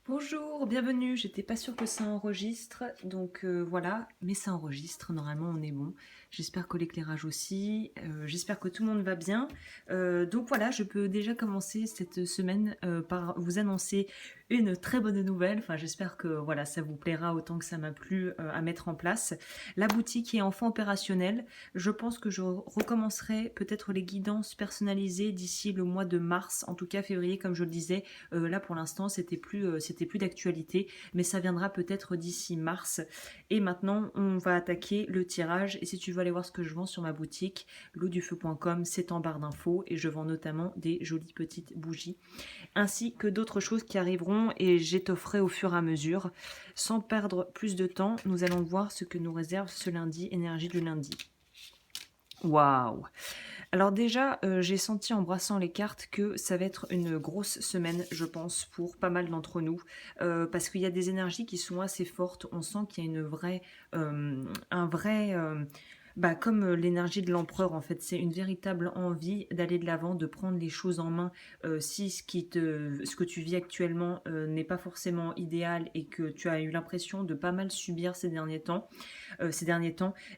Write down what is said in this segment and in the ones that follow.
Bonjour, bienvenue. J'étais pas sûre que ça enregistre, donc voilà, mais ça enregistre. Normalement, on est bon. J'espère que l'éclairage aussi. J'espère que tout le monde va bien. Donc voilà, je peux déjà commencer cette semaine par vous annoncer une très bonne nouvelle. Enfin, j'espère que voilà, ça vous plaira autant que ça m'a plu à mettre en place. La boutique est enfin opérationnelle. Je pense que je recommencerai peut-être les guidances personnalisées d'ici le mois de mars, en tout cas février, comme je le disais. Là, pour l'instant, c'était plus d'actualité, mais ça viendra peut-être d'ici mars. Et maintenant, on va attaquer le tirage. Et si tu veux aller voir ce que je vends sur ma boutique, loudufeu.com, c'est en barre d'infos. Et je vends notamment des jolies petites bougies, ainsi que d'autres choses qui arriveront et j'étofferai au fur et à mesure. Sans perdre plus de temps, nous allons voir ce que nous réserve ce lundi, énergie du lundi. Waouh! Alors déjà, j'ai senti en brassant les cartes que ça va être une grosse semaine, je pense, pour pas mal d'entre nous, parce qu'il y a des énergies qui sont assez fortes. On sent qu'il y a un vrai, bah, comme l'énergie de l'empereur en fait, c'est une véritable envie d'aller de l'avant, de prendre les choses en main. Si ce que tu vis actuellement n'est pas forcément idéal et que tu as eu l'impression de pas mal subir ces derniers temps,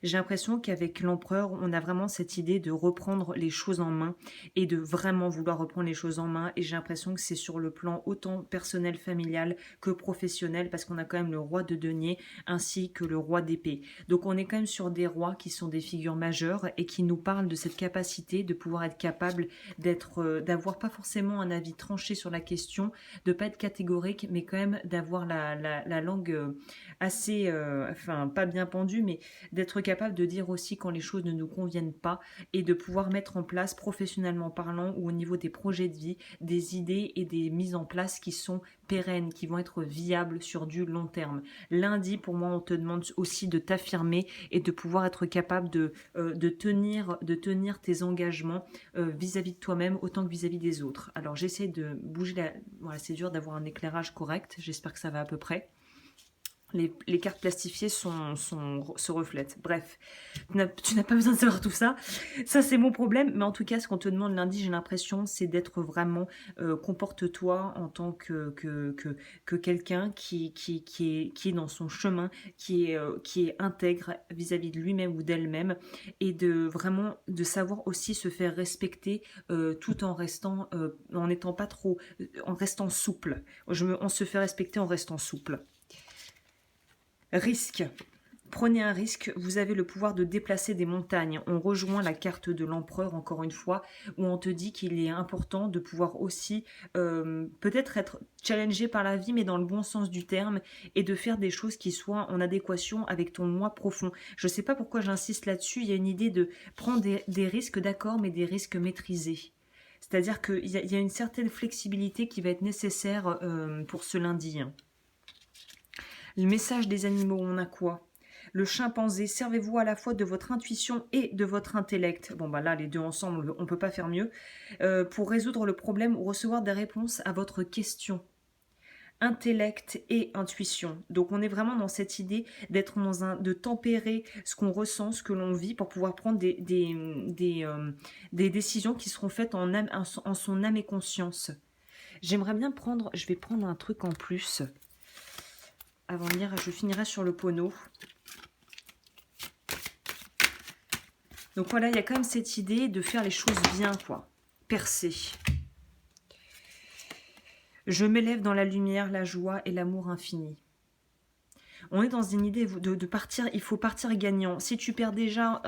j'ai l'impression qu'avec l'empereur, on a vraiment cette idée de reprendre les choses en main et de vraiment vouloir reprendre les choses en main. Et j'ai l'impression que c'est sur le plan autant personnel, familial que professionnel, parce qu'on a quand même le roi de denier ainsi que le roi d'épée. Donc on est quand même sur des rois qui sont des figures majeures et qui nous parlent de cette capacité de pouvoir être capable d'avoir pas forcément un avis tranché sur la question, de pas être catégorique, mais quand même d'avoir la langue assez, enfin pas bien pendue, mais d'être capable de dire aussi quand les choses ne nous conviennent pas et de pouvoir mettre en place professionnellement parlant ou au niveau des projets de vie des idées et des mises en place qui sont pérennes, qui vont être viables sur du long terme. Lundi, pour moi, on te demande aussi de t'affirmer et de pouvoir être capable de tenir tes engagements vis-à-vis de toi-même autant que vis-à-vis des autres. Alors j'essaie de bouger Voilà, c'est dur d'avoir un éclairage correct, j'espère que ça va à peu près. Les cartes plastifiées se reflètent. Bref, tu n'as pas besoin de savoir tout ça. Ça, c'est mon problème. Mais en tout cas, ce qu'on te demande lundi, j'ai l'impression, c'est d'être vraiment... comporte-toi en tant que quelqu'un qui est dans son chemin, qui est intègre vis-à-vis de lui-même ou d'elle-même, et de vraiment de savoir aussi se faire respecter tout en restant, en n'étant pas trop... en restant souple. On se fait respecter en restant souple. Risque. Prenez un risque, vous avez le pouvoir de déplacer des montagnes. On rejoint la carte de l'empereur encore une fois, où on te dit qu'il est important de pouvoir aussi peut-être être challengé par la vie, mais dans le bon sens du terme, et de faire des choses qui soient en adéquation avec ton moi profond. Je ne sais pas pourquoi j'insiste là-dessus, il y a une idée de prendre des risques, d'accord, mais des risques maîtrisés. C'est-à-dire qu'il y a une certaine flexibilité qui va être nécessaire pour ce lundi. Le message des animaux, on a quoi? Le chimpanzé, servez-vous à la fois de votre intuition et de votre intellect. Bon bah là, les deux ensemble, on peut pas faire mieux. Pour résoudre le problème ou recevoir des réponses à votre question. Intellect et intuition. Donc on est vraiment dans cette idée de tempérer ce qu'on ressent, ce que l'on vit pour pouvoir prendre des décisions qui seront faites en son âme et conscience. J'aimerais bien je vais prendre un truc en plus. Avant de lire, je finirai sur le pono. Donc voilà, il y a quand même cette idée de faire les choses bien, quoi. Percer. Je m'élève dans la lumière, la joie et l'amour infini. On est dans une idée de partir, il faut partir gagnant. Si tu perds déjà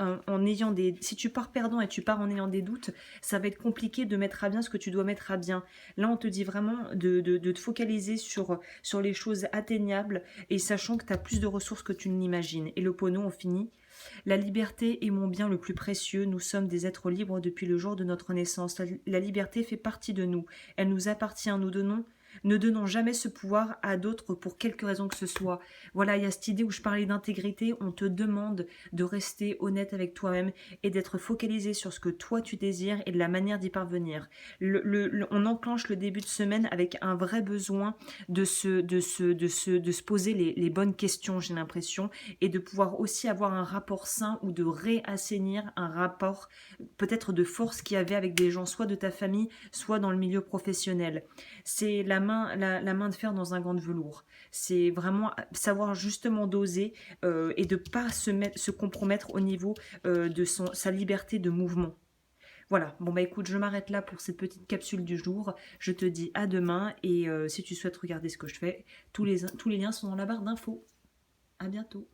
si tu pars perdant et tu pars en ayant des doutes, ça va être compliqué de mettre à bien ce que tu dois mettre à bien. Là, on te dit vraiment de te focaliser sur les choses atteignables et sachant que tu as plus de ressources que tu ne l'imagines. Et le pono, on finit. La liberté est mon bien le plus précieux. Nous sommes des êtres libres depuis le jour de notre naissance. La liberté fait partie de nous. Elle nous appartient. Ne donnons jamais ce pouvoir à d'autres pour quelque raison que ce soit. Voilà, il y a cette idée où je parlais d'intégrité. On te demande de rester honnête avec toi-même et d'être focalisé sur ce que toi tu désires et de la manière d'y parvenir. On enclenche le début de semaine avec un vrai besoin de se poser les bonnes questions, j'ai l'impression, et de pouvoir aussi avoir un rapport sain ou de réassainir un rapport peut-être de force qu'il y avait avec des gens, soit de ta famille, soit dans le milieu professionnel. C'est la la main de fer dans un gant de velours. C'est vraiment savoir justement doser et de ne pas se compromettre au niveau de sa liberté de mouvement. Voilà, bon bah écoute, je m'arrête là pour cette petite capsule du jour. Je te dis à demain et si tu souhaites regarder ce que je fais, tous les liens sont dans la barre d'infos. À bientôt.